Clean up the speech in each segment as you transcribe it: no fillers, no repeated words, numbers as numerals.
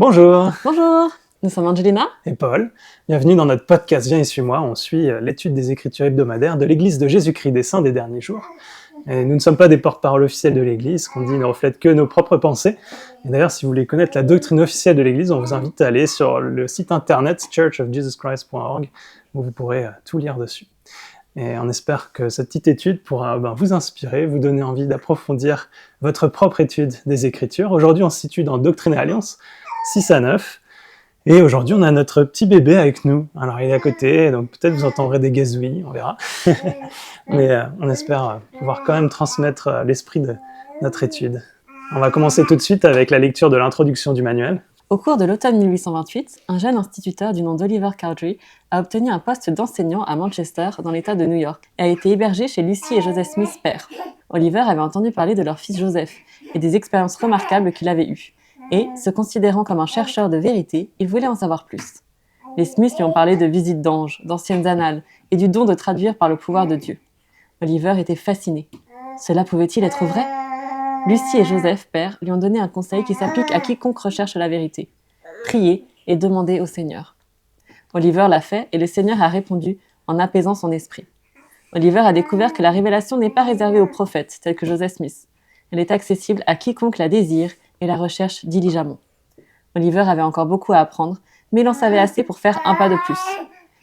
Bonjour Bonjour, nous sommes Angelina et Paul. Bienvenue dans notre podcast Viens et suis-moi. On suit l'étude des Écritures hebdomadaires de l'Église de Jésus-Christ des Saints des derniers jours. Et nous ne sommes pas des porte-parole officiels de l'Église, qu'on dit ne reflète que nos propres pensées. Et d'ailleurs, si vous voulez connaître la doctrine officielle de l'Église, on vous invite à aller sur le site internet churchofjesuschrist.org où vous pourrez tout lire dessus. Et on espère que cette petite étude pourra vous inspirer, vous donner envie d'approfondir votre propre étude des Écritures. Aujourd'hui, on se situe dans Doctrine et Alliance 6 à 9. Et aujourd'hui, on a notre petit bébé avec nous. Alors, il est à côté, donc peut-être vous entendrez des gazouillis, on verra. Mais on espère pouvoir quand même transmettre l'esprit de notre étude. On va commencer tout de suite avec la lecture de l'introduction du manuel. Au cours de l'automne 1828, un jeune instituteur du nom d'Oliver Cowdery a obtenu un poste d'enseignant à Manchester, dans l'État de New York, et a été hébergé chez Lucy et Joseph Smith père. Oliver avait entendu parler de leur fils Joseph et des expériences remarquables qu'il avait eues. Et, se considérant comme un chercheur de vérité, il voulait en savoir plus. Les Smiths lui ont parlé de visites d'anges, d'anciennes annales et du don de traduire par le pouvoir de Dieu. Oliver était fasciné. Cela pouvait-il être vrai ? Lucy et Joseph, père, lui ont donné un conseil qui s'applique à quiconque recherche la vérité. Priez et demandez au Seigneur. Oliver l'a fait et le Seigneur a répondu en apaisant son esprit. Oliver a découvert que la révélation n'est pas réservée aux prophètes, tels que Joseph Smith. Elle est accessible à quiconque la désire et la recherche diligemment. Oliver avait encore beaucoup à apprendre, mais il en savait assez pour faire un pas de plus.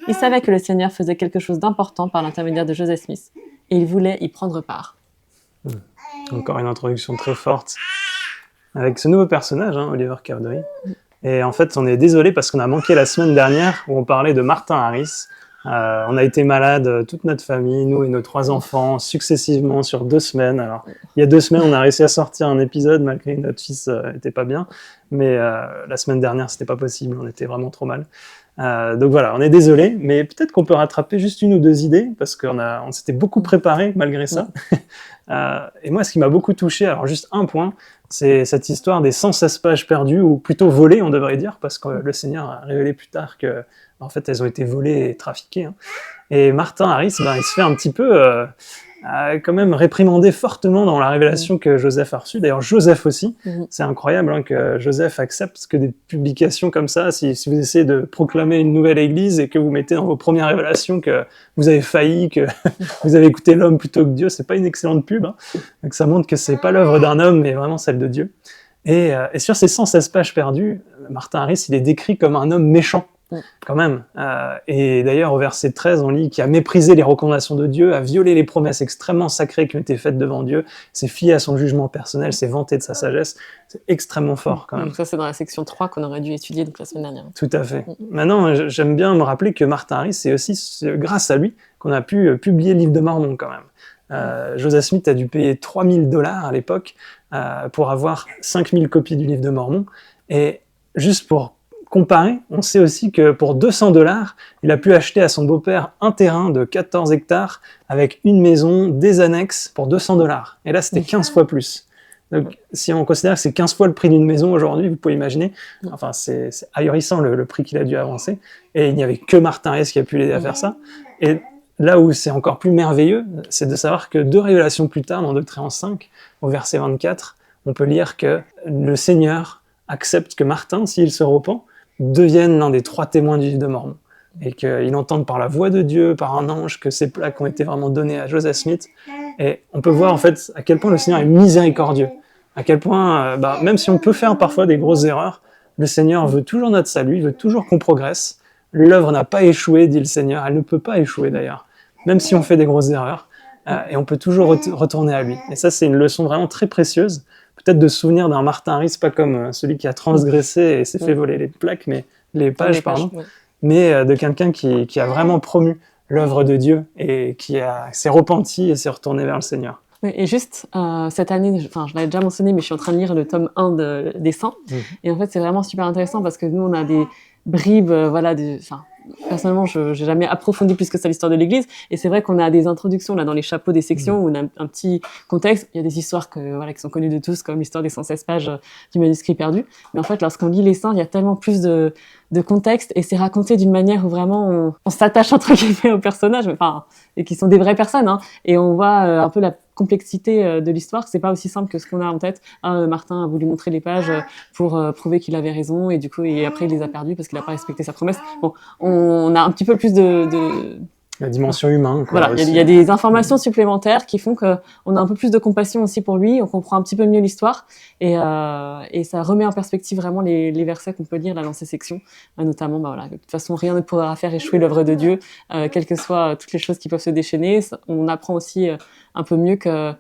Il savait que le Seigneur faisait quelque chose d'important par l'intermédiaire de Joseph Smith, et il voulait y prendre part. Encore une introduction très forte avec ce nouveau personnage, Oliver Cowdery. Et en fait, on est désolé parce qu'on a manqué la semaine dernière où on parlait de Martin Harris. On a été malade, toute notre famille, nous et nos 3 enfants, successivement sur 2 semaines. Alors, il y a 2 semaines, on a réussi à sortir un épisode malgré que notre fils était pas bien. Mais la semaine dernière, c'était pas possible, on était vraiment trop mal. Donc voilà, on est désolé, mais peut-être qu'on peut rattraper juste 1 ou 2 idées parce on s'était beaucoup préparé malgré ça. Et moi, ce qui m'a beaucoup touché, alors juste un point, c'est cette histoire des 116 pages perdues, ou plutôt volées, on devrait dire, parce que le Seigneur a révélé plus tard que, en fait, elles ont été volées et trafiquées. Et Martin Harris, il se fait un petit peu quand même réprimander fortement dans la révélation que Joseph a reçue. D'ailleurs, Joseph aussi. C'est incroyable que Joseph accepte que des publications comme ça, si vous essayez de proclamer une nouvelle église et que vous mettez dans vos premières révélations que vous avez failli, que vous avez écouté l'homme plutôt que Dieu, c'est pas une excellente pub. Donc ça montre que c'est pas l'œuvre d'un homme, mais vraiment celle de Dieu. Et sur ces 116 pages perdues, Martin Harris, il est décrit comme un homme méchant. Quand même. Et d'ailleurs, au verset 13, on lit qu'il a méprisé les recommandations de Dieu, a violé les promesses extrêmement sacrées qui ont été faites devant Dieu, s'est fié à son jugement personnel, s'est vanté de sa sagesse. C'est extrêmement fort, quand même. Donc ça, c'est dans la section 3 qu'on aurait dû étudier la semaine dernière. Tout à fait. Maintenant, j'aime bien me rappeler que Martin Harris, c'est aussi grâce à lui qu'on a pu publier le livre de Mormon, quand même. Joseph Smith a dû payer $3,000 à l'époque pour avoir 5,000 copies du livre de Mormon. Et juste pour comparé, on sait aussi que pour $200, il a pu acheter à son beau-père un terrain de 14 hectares avec une maison, des annexes pour $200. Et là, c'était 15 fois plus. Donc, si on considère que c'est 15 fois le prix d'une maison aujourd'hui, vous pouvez imaginer, enfin, c'est ahurissant le prix qu'il a dû avancer. Et il n'y avait que Martin Harris qui a pu l'aider à faire ça. Et là où c'est encore plus merveilleux, c'est de savoir que 2 révélations plus tard, dans Doctrine 5, au verset 24, on peut lire que le Seigneur accepte que Martin, s'il se repent, deviennent l'un des 3 témoins du livre de Mormon. Et qu'il entende par la voix de Dieu, par un ange, que ces plaques ont été vraiment données à Joseph Smith. Et on peut voir en fait à quel point le Seigneur est miséricordieux. À quel point, même si on peut faire parfois des grosses erreurs, le Seigneur veut toujours notre salut, il veut toujours qu'on progresse. L'œuvre n'a pas échoué, dit le Seigneur. Elle ne peut pas échouer d'ailleurs, même si on fait des grosses erreurs. Et on peut toujours retourner à lui. Et ça, c'est une leçon vraiment très précieuse. Peut-être de se souvenir d'un Martin Harris, pas comme celui qui a transgressé et s'est fait voler les plaques, mais les pages, mais de quelqu'un qui a vraiment promu l'œuvre de Dieu et qui s'est repenti et s'est retourné vers le Seigneur. Oui, et juste, cette année, je l'avais déjà mentionné, mais je suis en train de lire le tome 1 des Saints. Et en fait, c'est vraiment super intéressant parce que nous, on a des bribes, personnellement, je n'ai jamais approfondi plus que ça l'histoire de l'Église. Et c'est vrai qu'on a des introductions là dans les chapeaux des sections où on a un petit contexte. Il y a des histoires qui sont connues de tous, comme l'histoire des 116 pages du manuscrit perdu. Mais en fait, lorsqu'on lit les Saints, il y a tellement plus de contexte et c'est raconté d'une manière où vraiment on s'attache entre guillemets aux personnages, et qui sont des vraies personnes. Et on voit un peu complexité de l'histoire, que c'est pas aussi simple que ce qu'on a en tête. Martin a voulu montrer les pages pour prouver qu'il avait raison, et du coup, et après il les a perdus parce qu'il a pas respecté sa promesse. Bon, on a un petit peu plus de La dimension humaine, quoi. Voilà, il y a des informations supplémentaires qui font qu'on a un peu plus de compassion aussi pour lui, on comprend un petit peu mieux l'histoire, et ça remet en perspective vraiment les versets qu'on peut lire là dans ces sections, notamment, de toute façon, rien ne pourra faire échouer l'œuvre de Dieu, quelles que soient toutes les choses qui peuvent se déchaîner. On apprend aussi un peu mieux que,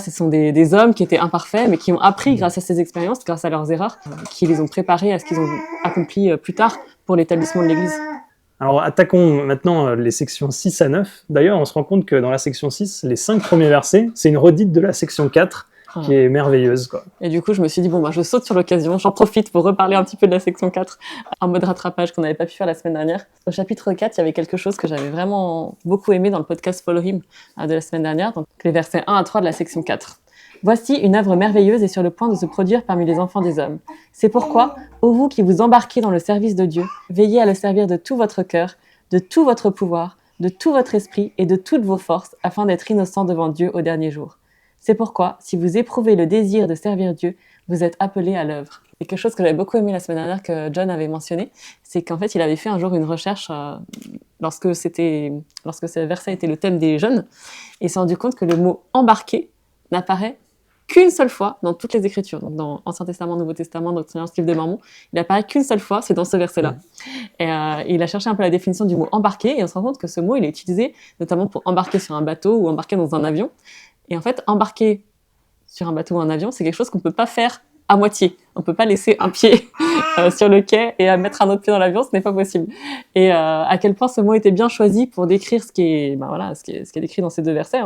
ce sont des hommes qui étaient imparfaits, mais qui ont appris grâce à ces expériences, grâce à leurs erreurs, qui les ont préparés à ce qu'ils ont accompli plus tard pour l'établissement de l'Église. Alors, attaquons maintenant les sections 6 à 9. D'ailleurs, on se rend compte que dans la section 6, les 5 premiers versets, c'est une redite de la section 4 qui est merveilleuse, quoi. Et du coup, je me suis dit, je saute sur l'occasion, j'en profite pour reparler un petit peu de la section 4 en mode rattrapage qu'on n'avait pas pu faire la semaine dernière. Au chapitre 4, il y avait quelque chose que j'avais vraiment beaucoup aimé dans le podcast Follow Him de la semaine dernière, donc les versets 1 à 3 de la section 4. Voici une œuvre merveilleuse et sur le point de se produire parmi les enfants des hommes. C'est pourquoi, ô vous qui vous embarquez dans le service de Dieu, veillez à le servir de tout votre cœur, de tout votre pouvoir, de tout votre esprit et de toutes vos forces, afin d'être innocents devant Dieu au dernier jour. C'est pourquoi, si vous éprouvez le désir de servir Dieu, vous êtes appelés à l'œuvre. Et quelque chose que j'avais beaucoup aimé la semaine dernière que John avait mentionné, c'est qu'en fait, il avait fait un jour une recherche lorsque ce verset était le thème des jeunes, et il s'est rendu compte que le mot « embarquer » n'apparaît qu'une seule fois dans toutes les Écritures, donc dans Ancien Testament, Nouveau Testament, Doctrine et Livre de Mormon, il apparaît qu'une seule fois, c'est dans ce verset-là. Et il a cherché un peu la définition du mot embarquer, et on se rend compte que ce mot, il est utilisé notamment pour embarquer sur un bateau ou embarquer dans un avion. Et en fait, embarquer sur un bateau ou un avion, c'est quelque chose qu'on peut pas faire à moitié. On peut pas laisser un pied sur le quai et mettre un autre pied dans l'avion, ce n'est pas possible. Et à quel point ce mot était bien choisi pour décrire ce qui est décrit dans ces deux versets,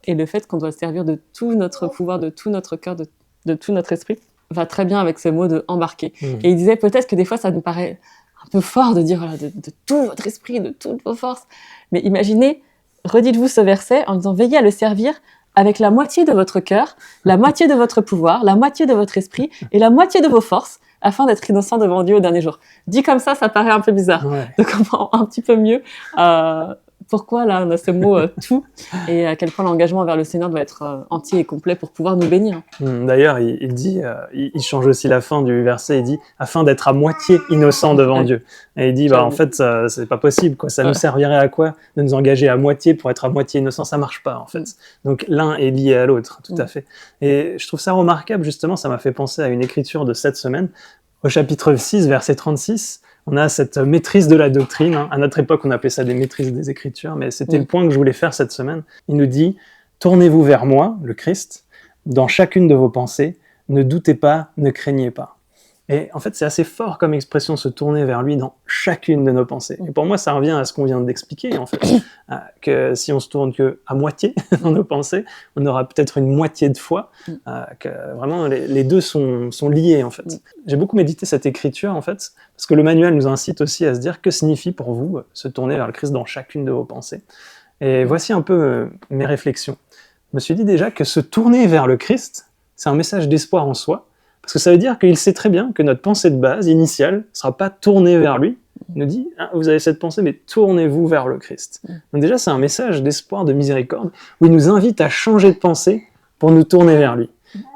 et le fait qu'on doit se servir de tout notre pouvoir, de tout notre cœur, de tout notre esprit, va très bien avec ce mot de embarquer. Et il disait peut-être que des fois ça nous paraît un peu fort de dire de tout votre esprit, de toutes vos forces, mais imaginez, redites-vous ce verset en disant veillez à le servir avec la moitié de votre cœur, la moitié de votre pouvoir, la moitié de votre esprit et la moitié de vos forces, afin d'être innocent devant Dieu au dernier jour. Dit comme ça paraît un peu bizarre. Ouais. Donc on comprend un petit peu mieux pourquoi là on a ce mot tout, et à quel point l'engagement vers le Seigneur doit être entier et complet pour pouvoir nous bénir. D'ailleurs, il dit, il change aussi la fin du verset, il dit afin d'être à moitié innocent devant Dieu. Et il dit en fait c'est pas possible, quoi. Ça nous servirait à quoi de nous engager à moitié pour être à moitié innocent? Ça marche pas en fait. Donc l'un est lié à l'autre, tout à fait. Et je trouve ça remarquable, justement, ça m'a fait penser à une écriture de cette semaine. Au chapitre 6, verset 36, on a cette maîtrise de la doctrine. À notre époque, on appelait ça des maîtrises des Écritures, mais c'était le point que je voulais faire cette semaine. Il nous dit « Tournez-vous vers moi, le Christ, dans chacune de vos pensées. Ne doutez pas, ne craignez pas. » Et en fait, c'est assez fort comme expression, se tourner vers lui dans chacune de nos pensées. Et pour moi, ça revient à ce qu'on vient d'expliquer, en fait. Que si on se tourne que à moitié dans nos pensées, on aura peut-être une moitié de foi. Que vraiment, les deux sont liés, en fait. J'ai beaucoup médité cette écriture, en fait, parce que le manuel nous incite aussi à se dire que signifie pour vous se tourner vers le Christ dans chacune de vos pensées. Et voici un peu mes réflexions. Je me suis dit déjà que se tourner vers le Christ, c'est un message d'espoir en soi. Parce que ça veut dire qu'il sait très bien que notre pensée de base, initiale, ne sera pas tournée vers lui. Il nous dit, vous avez cette pensée, mais tournez-vous vers le Christ. Donc déjà, c'est un message d'espoir, de miséricorde, où il nous invite à changer de pensée pour nous tourner vers lui.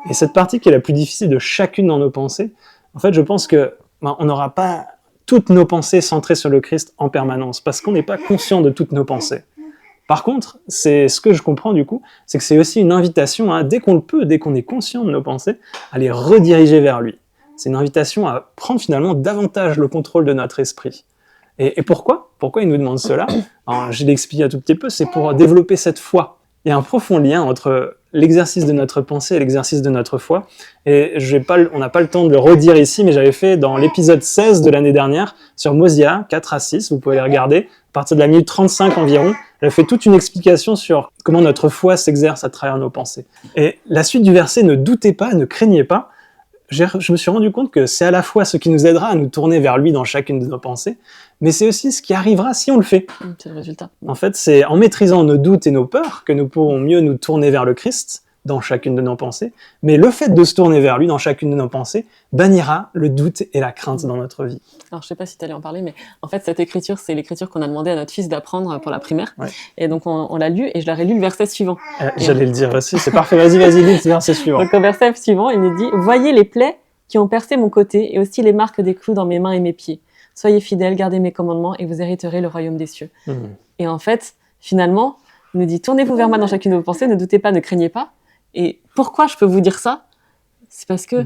Et cette partie qui est la plus difficile de chacune dans nos pensées, en fait, je pense que on n'aura pas toutes nos pensées centrées sur le Christ en permanence, parce qu'on n'est pas conscient de toutes nos pensées. Par contre, c'est ce que je comprends du coup, c'est que c'est aussi une invitation, dès qu'on le peut, dès qu'on est conscient de nos pensées, à les rediriger vers lui. C'est une invitation à prendre finalement davantage le contrôle de notre esprit. Et pourquoi ? Pourquoi il nous demande cela ? Alors, je l'ai expliqué un tout petit peu, c'est pour développer cette foi. Il y a un profond lien entre l'exercice de notre pensée et l'exercice de notre foi. Et on n'a pas le temps de le redire ici, mais j'avais fait dans l'épisode 16 de l'année dernière, sur Mosia, 4 à 6, vous pouvez les regarder, à partir de la minute 35 environ, elle fait toute une explication sur comment notre foi s'exerce à travers nos pensées. Et la suite du verset, ne doutez pas, ne craignez pas, je me suis rendu compte que c'est à la fois ce qui nous aidera à nous tourner vers lui dans chacune de nos pensées, mais c'est aussi ce qui arrivera si on le fait. C'est le résultat. En fait, c'est en maîtrisant nos doutes et nos peurs que nous pourrons mieux nous tourner vers le Christ dans chacune de nos pensées, mais le fait de se tourner vers lui dans chacune de nos pensées bannira le doute et la crainte dans notre vie. Alors, je sais pas si tu allais en parler, mais en fait, cette écriture, c'est l'écriture qu'on a demandé à notre fils d'apprendre pour la primaire. Ouais. Et donc, on l'a lu et je leur ai lu le verset suivant. J'allais le dire aussi, c'est parfait, vas-y, lis le verset suivant. Donc, au verset suivant, il nous dit « Voyez les plaies qui ont percé mon côté et aussi les marques des clous dans mes mains et mes pieds. Soyez fidèles, gardez mes commandements et vous hériterez le royaume des cieux. Et en fait, finalement, il nous dit « Tournez-vous vers moi dans chacune de vos pensées, ne doutez pas, ne craignez pas. » Et pourquoi je peux vous dire ça? C'est parce que,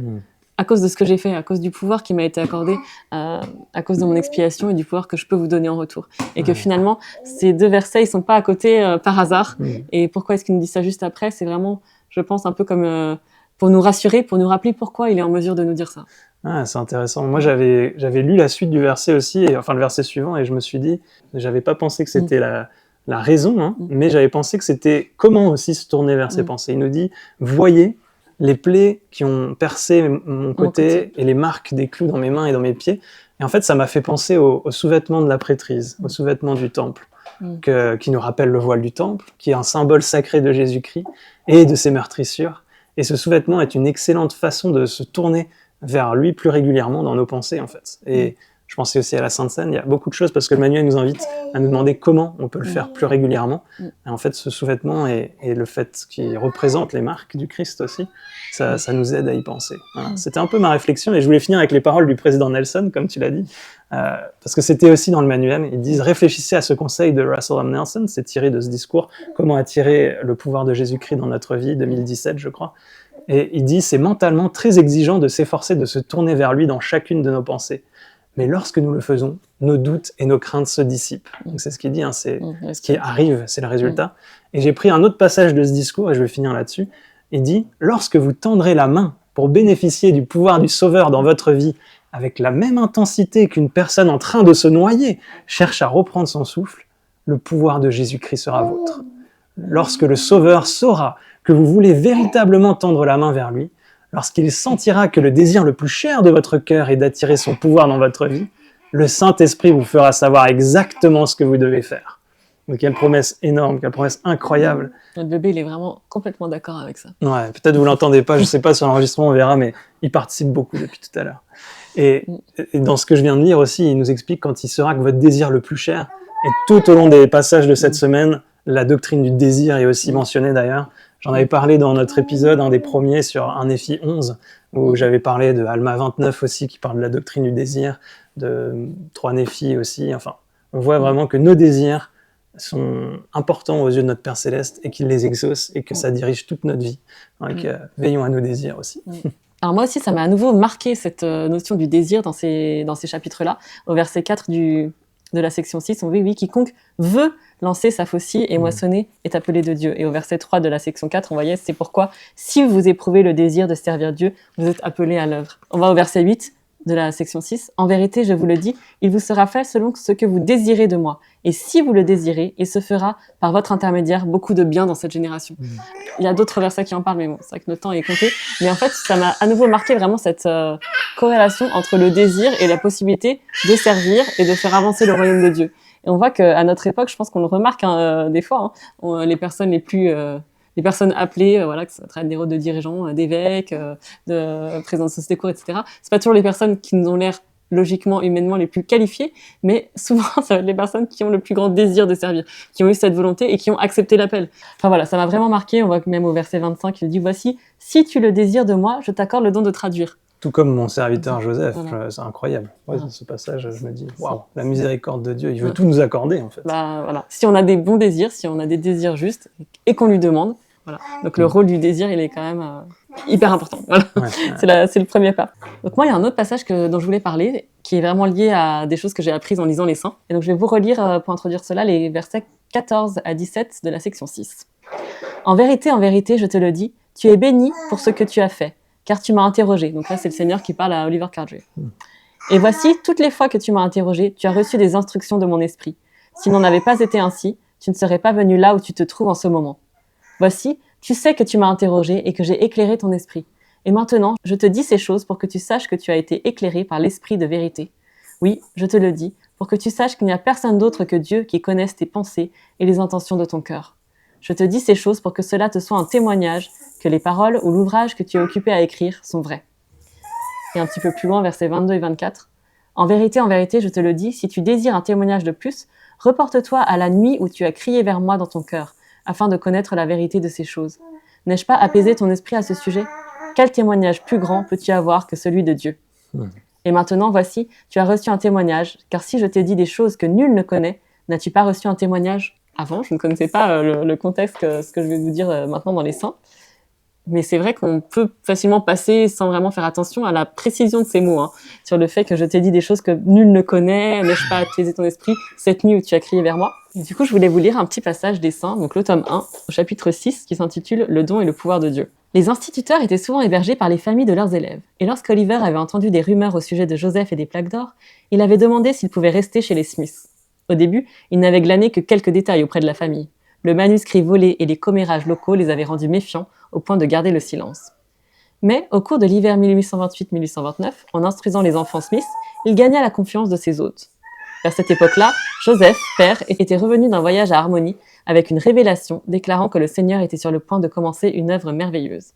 à cause de ce que j'ai fait, à cause du pouvoir qui m'a été accordé, à cause de mon expiation et du pouvoir que je peux vous donner en retour. Et que finalement, ces deux versets, ils sont pas à côté par hasard. Et pourquoi est-ce qu'il nous dit ça juste après? C'est vraiment, je pense, un peu comme pour nous rassurer, pour nous rappeler pourquoi il est en mesure de nous dire ça. Ah, c'est intéressant. Moi, j'avais lu la suite du verset aussi, enfin le verset suivant, et je me suis dit, j'avais pas pensé que c'était la raison, hein, mais j'avais pensé que c'était comment aussi se tourner vers ses pensées. Il nous dit, voyez les plaies qui ont percé mon côté et les marques des clous dans mes mains et dans mes pieds. Et en fait, ça m'a fait penser au sous-vêtement de la prêtrise, au sous-vêtement du temple, qui nous rappelle le voile du temple, qui est un symbole sacré de Jésus-Christ et de ses meurtrissures. Et ce sous-vêtement est une excellente façon de se tourner vers lui plus régulièrement dans nos pensées, en fait. Et je pensais aussi à la Sainte Seine, il y a beaucoup de choses, parce que le manuel nous invite à nous demander comment on peut le faire plus régulièrement. Et en fait, ce sous-vêtement et le fait qu'il représente les marques du Christ aussi, ça nous aide à y penser. Voilà. C'était un peu ma réflexion, et je voulais finir avec les paroles du président Nelson, comme tu l'as dit, parce que c'était aussi dans le manuel. Ils disent « Réfléchissez à ce conseil de Russell M. Nelson », c'est tiré de ce discours « Comment attirer le pouvoir de Jésus-Christ dans notre vie », 2017, je crois. Et il dit « C'est mentalement très exigeant de s'efforcer de se tourner vers lui dans chacune de nos pensées. Mais lorsque nous le faisons, nos doutes et nos craintes se dissipent. » Donc c'est ce qu'il dit, hein, c'est ce qui arrive, c'est le résultat. Et j'ai pris un autre passage de ce discours, et je vais finir là-dessus. Il dit « Lorsque vous tendrez la main pour bénéficier du pouvoir du Sauveur dans votre vie, avec la même intensité qu'une personne en train de se noyer cherche à reprendre son souffle, le pouvoir de Jésus-Christ sera vôtre. Lorsque le Sauveur saura que vous voulez véritablement tendre la main vers lui, lorsqu'il sentira que le désir le plus cher de votre cœur est d'attirer son pouvoir dans votre vie, le Saint-Esprit vous fera savoir exactement ce que vous devez faire. » Donc quelle promesse énorme, quelle promesse incroyable. Notre bébé, il est vraiment complètement d'accord avec ça. Ouais, peut-être vous l'entendez pas, je sais pas sur l'enregistrement, on verra, mais il participe beaucoup depuis tout à l'heure. Et dans ce que je viens de lire aussi, il nous explique quand il sera que votre désir le plus cher, et tout au long des passages de cette semaine, la doctrine du désir est aussi mentionnée d'ailleurs. J'en avais parlé dans notre épisode, un des premiers sur 1 Néphi 11, où j'avais parlé de Alma 29 aussi, qui parle de la doctrine du désir, de 3 Néphi aussi. Enfin, on voit vraiment que nos désirs sont importants aux yeux de notre Père Céleste et qu'il les exauce et que ça dirige toute notre vie. Donc, veillons à nos désirs aussi. Alors moi aussi, ça m'a à nouveau marqué cette notion du désir dans ces chapitres-là. Au verset 4 de la section 6, on dit « Oui, quiconque veut lancer sa faucille et moissonner est appelé de Dieu. » Et au verset 3 de la section 4, on voyait « C'est pourquoi, si vous éprouvez le désir de servir Dieu, vous êtes appelés à l'œuvre. » On va au verset 8 de la section 6. « En vérité, je vous le dis, il vous sera fait selon ce que vous désirez de moi. Et si vous le désirez, il se fera par votre intermédiaire beaucoup de bien dans cette génération. » Il y a d'autres versets qui en parlent, mais bon, c'est vrai que notre temps est compté. Mais en fait, ça m'a à nouveau marqué vraiment cette corrélation entre le désir et la possibilité de servir et de faire avancer le royaume de Dieu. Et on voit qu'à notre époque, je pense qu'on le remarque des fois, les personnes les personnes appelées, voilà, que ça traite des rôles de dirigeants, d'évêques, de présidents de sociétés courtes, etc. C'est pas toujours les personnes qui nous ont l'air logiquement, humainement les plus qualifiées, mais souvent, ça va être les personnes qui ont le plus grand désir de servir, qui ont eu cette volonté et qui ont accepté l'appel. Enfin voilà, ça m'a vraiment marqué. On voit que même au verset 25, il dit « Voici, si tu le désires de moi, je t'accorde le don de traduire. » Tout comme mon serviteur Joseph, Voilà. c'est incroyable. Ouais, Voilà. ce passage, je me dis, waouh, la miséricorde de Dieu, il veut tout nous accorder en fait. Bah, voilà. Si on a des bons désirs, si on a des désirs justes et qu'on lui demande, voilà. Donc le rôle du désir, il est quand même hyper important. Voilà. Ouais. C'est le premier pas. Donc moi, il y a un autre passage dont je voulais parler, qui est vraiment lié à des choses que j'ai apprises en lisant les Saints. Et donc je vais vous relire, pour introduire cela, les versets 14 à 17 de la section 6. « En vérité, je te le dis, tu es béni pour ce que tu as fait, car tu m'as interrogé. » Donc là, c'est le Seigneur qui parle à Oliver Cowdery. « Et voici, toutes les fois que tu m'as interrogé, tu as reçu des instructions de mon esprit. S'il n'en avait pas été ainsi, tu ne serais pas venu là où tu te trouves en ce moment. Voici, tu sais que tu m'as interrogé et que j'ai éclairé ton esprit. Et maintenant, je te dis ces choses pour que tu saches que tu as été éclairé par l'esprit de vérité. Oui, je te le dis, pour que tu saches qu'il n'y a personne d'autre que Dieu qui connaisse tes pensées et les intentions de ton cœur. Je te dis ces choses pour que cela te soit un témoignage que les paroles ou l'ouvrage que tu es occupé à écrire sont vrais. » Et un petit peu plus loin, versets 22 et 24. « En vérité, je te le dis, si tu désires un témoignage de plus, reporte-toi à la nuit où tu as crié vers moi dans ton cœur, afin de connaître la vérité de ces choses. N'ai-je pas apaisé ton esprit à ce sujet ? Quel témoignage plus grand peux-tu avoir que celui de Dieu ? Et maintenant, voici, tu as reçu un témoignage, car si je t'ai dit des choses que nul ne connaît, n'as-tu pas reçu un témoignage ?» Avant, je ne connaissais pas le contexte, ce que je vais vous dire maintenant dans les Saints. Mais c'est vrai qu'on peut facilement passer sans vraiment faire attention à la précision de ces mots, sur le fait que je t'ai dit des choses que nul ne connaît, n'ai-je pas attisé ton esprit cette nuit où tu as crié vers moi. Et du coup, je voulais vous lire un petit passage des Saints, donc le tome 1, au chapitre 6, qui s'intitule « Le don et le pouvoir de Dieu ». Les instituteurs étaient souvent hébergés par les familles de leurs élèves, et lorsqu'Oliver avait entendu des rumeurs au sujet de Joseph et des plaques d'or, il avait demandé s'il pouvait rester chez les Smiths. Au début, il n'avait glané que quelques détails auprès de la famille. Le manuscrit volé et les commérages locaux les avaient rendus méfiants, au point de garder le silence. Mais, au cours de l'hiver 1828-1829, en instruisant les enfants Smith, il gagna la confiance de ses hôtes. Vers cette époque-là, Joseph, père, était revenu d'un voyage à Harmonie avec une révélation déclarant que le Seigneur était sur le point de commencer une œuvre merveilleuse.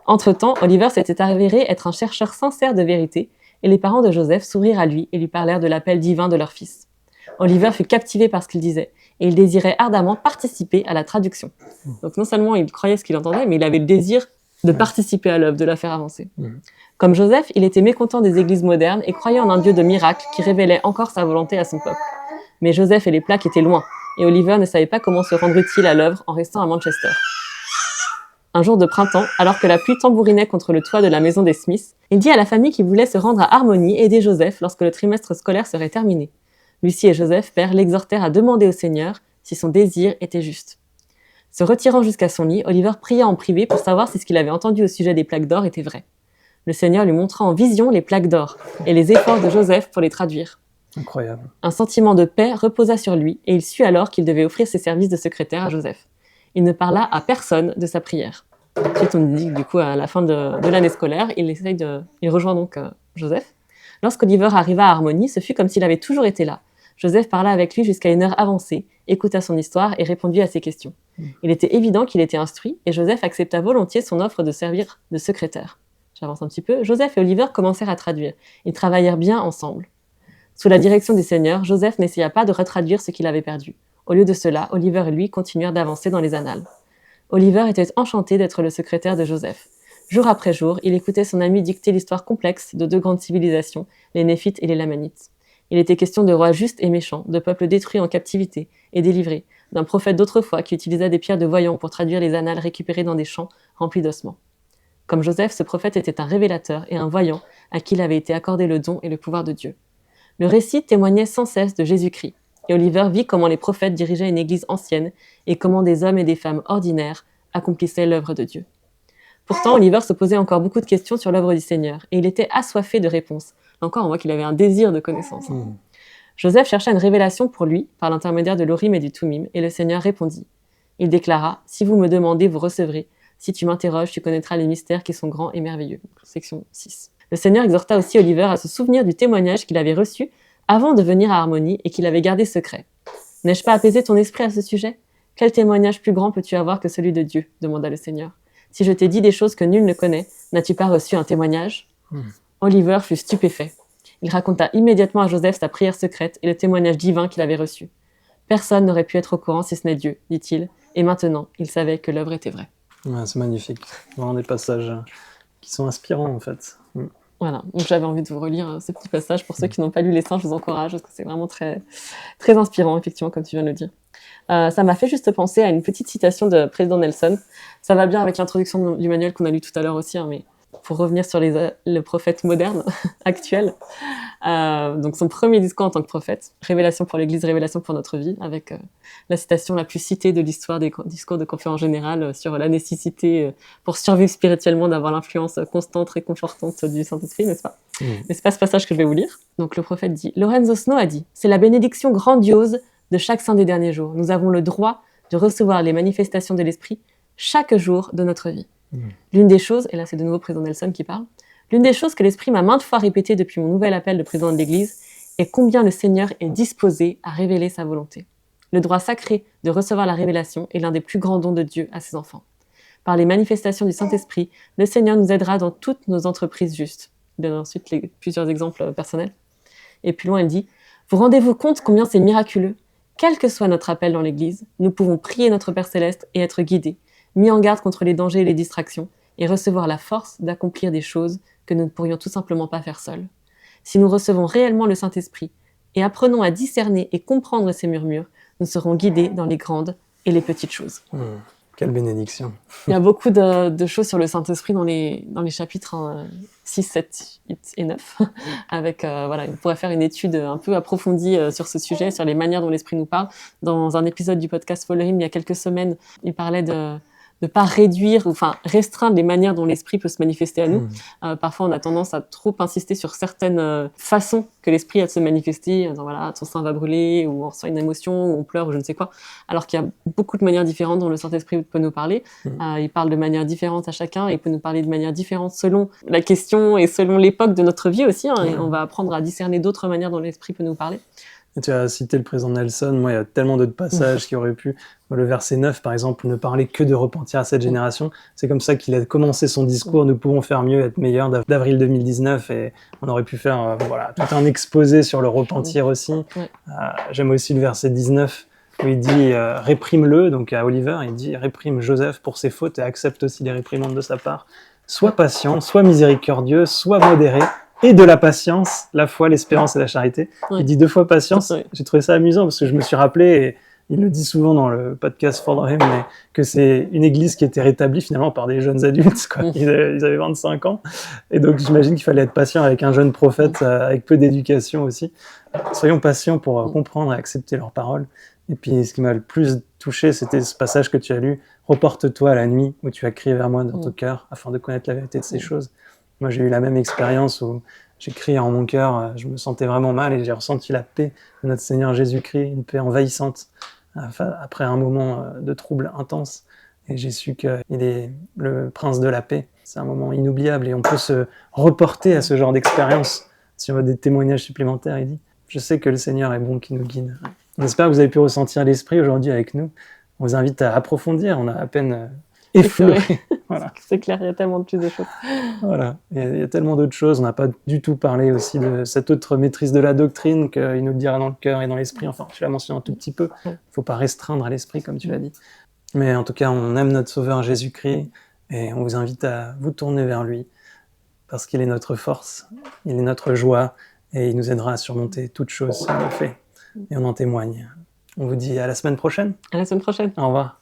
Entre-temps, Oliver s'était avéré être un chercheur sincère de vérité, et les parents de Joseph s'ouvrirent à lui et lui parlèrent de l'appel divin de leur fils. Oliver fut captivé par ce qu'il disait, et il désirait ardemment participer à la traduction. Donc non seulement il croyait ce qu'il entendait, mais il avait le désir de participer à l'œuvre, de la faire avancer. Comme Joseph, il était mécontent des églises modernes et croyait en un Dieu de miracles qui révélait encore sa volonté à son peuple. Mais Joseph et les plaques étaient loin, et Oliver ne savait pas comment se rendre utile à l'œuvre en restant à Manchester. Un jour de printemps, alors que la pluie tambourinait contre le toit de la maison des Smiths, il dit à la famille qu'il voulait se rendre à Harmonie aider Joseph lorsque le trimestre scolaire serait terminé. Lucie et Joseph, père, l'exhortèrent à demander au Seigneur si son désir était juste. Se retirant jusqu'à son lit, Oliver pria en privé pour savoir si ce qu'il avait entendu au sujet des plaques d'or était vrai. Le Seigneur lui montra en vision les plaques d'or et les efforts de Joseph pour les traduire. Incroyable. Un sentiment de paix reposa sur lui et il sut alors qu'il devait offrir ses services de secrétaire à Joseph. Il ne parla à personne de sa prière. Ensuite, on dit du coup à la fin de l'année scolaire, il rejoint donc Joseph. Lorsqu'Oliver arriva à Harmonie, ce fut comme s'il avait toujours été là. Joseph parla avec lui jusqu'à une heure avancée, écouta son histoire et répondit à ses questions. Il était évident qu'il était instruit et Joseph accepta volontiers son offre de servir de secrétaire. J'avance un petit peu. Joseph et Oliver commencèrent à traduire. Ils travaillèrent bien ensemble. Sous la direction du Seigneur, Joseph n'essaya pas de retraduire ce qu'il avait perdu. Au lieu de cela, Oliver et lui continuèrent d'avancer dans les annales. Oliver était enchanté d'être le secrétaire de Joseph. Jour après jour, il écoutait son ami dicter l'histoire complexe de deux grandes civilisations, les Néphites et les Lamanites. Il était question de rois justes et méchants, de peuples détruits en captivité et délivrés, d'un prophète d'autrefois qui utilisa des pierres de voyant pour traduire les annales récupérées dans des champs remplis d'ossements. Comme Joseph, ce prophète était un révélateur et un voyant à qui il avait été accordé le don et le pouvoir de Dieu. Le récit témoignait sans cesse de Jésus-Christ, et Oliver vit comment les prophètes dirigeaient une église ancienne et comment des hommes et des femmes ordinaires accomplissaient l'œuvre de Dieu. Pourtant, Oliver se posait encore beaucoup de questions sur l'œuvre du Seigneur, et il était assoiffé de réponses. Là encore, on voit qu'il avait un désir de connaissance. Joseph chercha une révélation pour lui, par l'intermédiaire de l'Urim et du Thummim, et le Seigneur répondit. Il déclara « Si vous me demandez, vous recevrez. Si tu m'interroges, tu connaîtras les mystères qui sont grands et merveilleux. » Section 6. Le Seigneur exhorta aussi Oliver à se souvenir du témoignage qu'il avait reçu avant de venir à Harmonie et qu'il avait gardé secret. « N'ai-je pas apaisé ton esprit à ce sujet ? Quel témoignage plus grand peux-tu avoir que celui de Dieu ?» demanda le Seigneur. « Si je t'ai dit des choses que nul ne connaît, n'as-tu pas reçu un témoignage ?» Oliver fut stupéfait. Il raconta immédiatement à Joseph sa prière secrète et le témoignage divin qu'il avait reçu. « Personne n'aurait pu être au courant si ce n'est Dieu, dit-il, et maintenant, il savait que l'œuvre était vraie. » Ouais, c'est magnifique. Vraiment des passages qui sont inspirants, en fait. Voilà, donc j'avais envie de vous relire ce petit passage. Pour ceux qui n'ont pas lu les Saints, je vous encourage, parce que c'est vraiment très, très inspirant, effectivement, comme tu viens de le dire. Ça m'a fait juste penser à une petite citation de président Nelson. Ça va bien avec l'introduction du manuel qu'on a lu tout à l'heure aussi, mais pour revenir sur le prophète moderne, actuel. Donc son premier discours en tant que prophète, Révélation pour l'Église, Révélation pour notre vie, avec la citation la plus citée de l'histoire des discours de conférence générale sur la nécessité pour survivre spirituellement d'avoir l'influence constante, réconfortante du Saint-Esprit, n'est-ce pas ? Mais c'est pas ce passage que je vais vous lire. Donc le prophète dit, Lorenzo Snow a dit, c'est la bénédiction grandiose de chaque saint des derniers jours. Nous avons le droit de recevoir les manifestations de l'Esprit chaque jour de notre vie. L'une des choses, et là c'est de nouveau président Nelson qui parle, l'une des choses que l'Esprit m'a maintes fois répétées depuis mon nouvel appel de président de l'Église est combien le Seigneur est disposé à révéler sa volonté. Le droit sacré de recevoir la révélation est l'un des plus grands dons de Dieu à ses enfants. Par les manifestations du Saint-Esprit, le Seigneur nous aidera dans toutes nos entreprises justes. Il donne ensuite plusieurs exemples personnels. Et plus loin, elle dit « Vous rendez-vous compte combien c'est miraculeux ? Quel que soit notre appel dans l'Église, nous pouvons prier notre Père Céleste et être guidés, mis en garde contre les dangers et les distractions, et recevoir la force d'accomplir des choses que nous ne pourrions tout simplement pas faire seuls. Si nous recevons réellement le Saint-Esprit et apprenons à discerner et comprendre ces murmures, nous serons guidés dans les grandes et les petites choses. » Quelle bénédiction. Il y a beaucoup de choses sur le Saint-Esprit dans les chapitres 6, 7, 8 et 9. Avec, on pourrait faire une étude un peu approfondie sur ce sujet, sur les manières dont l'Esprit nous parle. Dans un épisode du podcast Follow Him, il y a quelques semaines, il parlait de ne pas réduire, restreindre les manières dont l'Esprit peut se manifester à nous. Parfois, on a tendance à trop insister sur certaines façons que l'Esprit a de se manifester, en disant, voilà, ton sein va brûler, ou on ressent une émotion, ou on pleure, ou je ne sais quoi. Alors qu'il y a beaucoup de manières différentes dont le Saint-Esprit peut nous parler. Il parle de manière différente à chacun, et il peut nous parler de manière différente selon la question et selon l'époque de notre vie aussi. Et on va apprendre à discerner d'autres manières dont l'Esprit peut nous parler. Et tu as cité le président Nelson, moi il y a tellement d'autres passages qui auraient pu... Le verset 9 par exemple, ne parlait que de repentir à cette génération. C'est comme ça qu'il a commencé son discours, nous pouvons faire mieux, être meilleurs, d'avril 2019, et on aurait pu faire tout un exposé sur le repentir aussi. J'aime aussi le verset 19 où il dit réprime-le, donc à Oliver, il dit réprime Joseph pour ses fautes et accepte aussi les réprimandes de sa part. Sois patient, sois miséricordieux, sois modéré, et de la patience, la foi, l'espérance et la charité. Il dit 2 fois patience. J'ai trouvé ça amusant parce que je me suis rappelé, et il le dit souvent dans le podcast Follow Him, mais que c'est une église qui était rétablie finalement par des jeunes adultes, quoi. Ils avaient 25 ans. Et donc j'imagine qu'il fallait être patient avec un jeune prophète, avec peu d'éducation aussi. Soyons patients pour comprendre et accepter leurs paroles. Et puis ce qui m'a le plus touché, c'était ce passage que tu as lu. Reporte-toi à la nuit où tu as crié vers moi dans ton cœur afin de connaître la vérité de ces choses. Moi, j'ai eu la même expérience où j'ai crié en mon cœur, je me sentais vraiment mal et j'ai ressenti la paix de notre Seigneur Jésus-Christ, une paix envahissante après un moment de trouble intense. Et j'ai su qu'il est le prince de la paix. C'est un moment inoubliable et on peut se reporter à ce genre d'expérience. Si on veut des témoignages supplémentaires, il dit « Je sais que le Seigneur est bon qui nous guide ». On espère que vous avez pu ressentir l'Esprit aujourd'hui avec nous. On vous invite à approfondir, on a à peine... effleuré. Voilà. C'est clair, il y a tellement de plus de choses. Voilà, il y a tellement d'autres choses. On n'a pas du tout parlé aussi de cette autre maîtrise de la doctrine qu'il nous dira dans le cœur et dans l'esprit. Enfin, tu l'as mentionné un tout petit peu. Il ne faut pas restreindre à l'esprit, comme tu l'as dit. Mais en tout cas, on aime notre Sauveur Jésus-Christ et on vous invite à vous tourner vers lui parce qu'il est notre force, il est notre joie et il nous aidera à surmonter toute chose si on le fait. Et on en témoigne. On vous dit à la semaine prochaine. À la semaine prochaine. Au revoir.